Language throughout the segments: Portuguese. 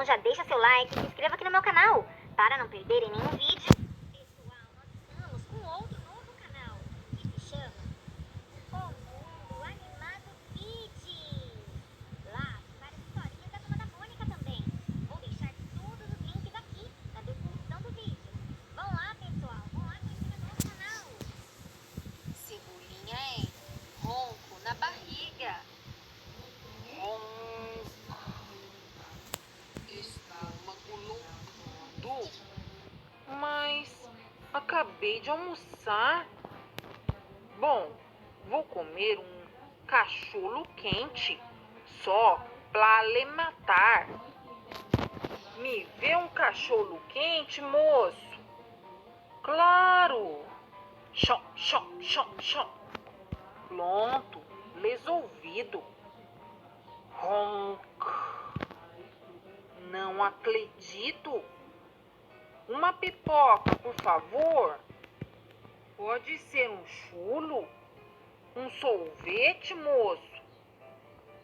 Então já deixa seu like e se inscreva aqui no meu canal para não perderem nenhum vídeo. Pessoal, nós estamos com outro novo canal que se chama O Mundo Animado Kids. Lá tem várias historinhas da Turma da Mônica também. Vou deixar todos os links aqui na descrição do vídeo. Vão lá, pessoal, vão lá conhecer o nosso canal. Cebolinha, hein? Ronco na barriga. Estômago, mas acabei de almoçar. Bom, vou comer um cachorro quente só pra lhe matar. Me vê um cachorro quente, moço? Claro. Chó, chó, chó, chó. Pronto, resolvido. Ronco. Não acredito. Uma pipoca, por favor. Pode ser um chulo? Um sorvete, moço?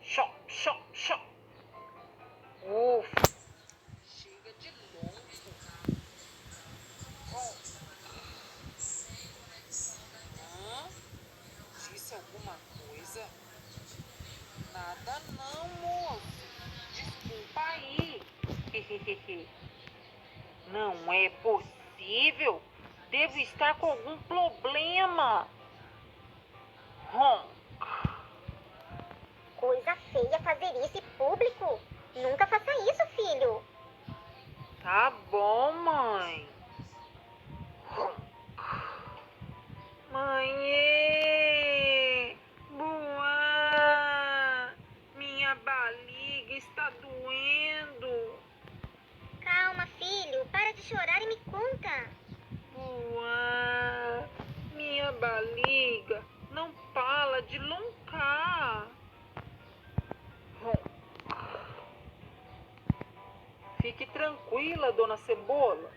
Xó, xó, xó. Ufa. Chega de louco. Disse alguma coisa? Nada não, moço. Desculpa aí. Não é possível. Devo estar com algum problema. Coisa feia fazer isso em público. Nunca faça isso, filho. Tá bom, mãe. Mãe, boa. Minha barriga está doendo. Calma, filho. Para de chorar e me conta. Boa, minha barriga não para de roncar. Fique tranquila, dona Cebola.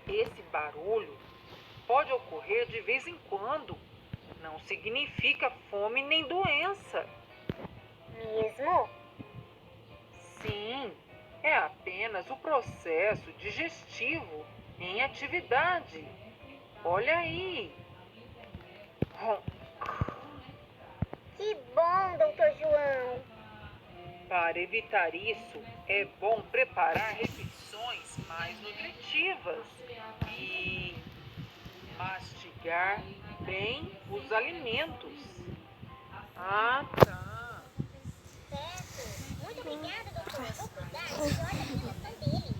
Esse barulho pode ocorrer de vez em quando. Não significa fome nem doença. Mesmo? Sim, é apenas o processo digestivo em atividade. Olha aí. Que bom, doutor João. Para evitar isso, é bom preparar refeições mais nutritivas e mastigar bem os alimentos. Ah, tá. Certo. Muito obrigada, doutor. Vou cuidar da melhor da alimentação dele.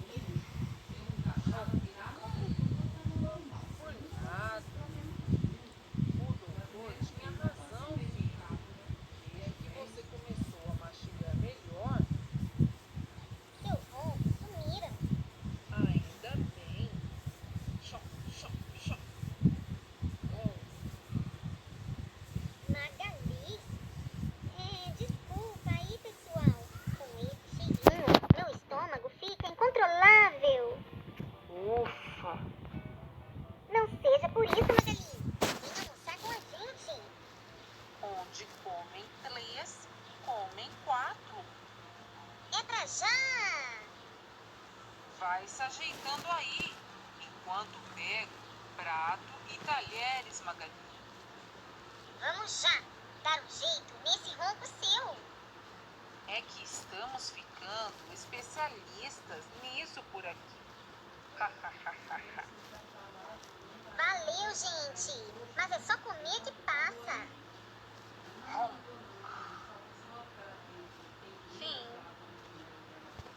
Por nada. O doutor tinha razão, filho. Desde que você começou a mastigar melhor, Seus roncos sumiram. ainda bem. Xó, xó, xó. Bom, Magali? Desculpa aí, pessoal. Com esse cheirinho, meu estômago fica incontrolável. ufa. Não seja por isso, Magali. Vem almoçar com a gente. Onde comem 3, comem 4. É pra já! Vai se ajeitando aí, enquanto pego prato e talheres, Magali. Vamos já dar um jeito nesse ronco seu. É que estamos ficando especialistas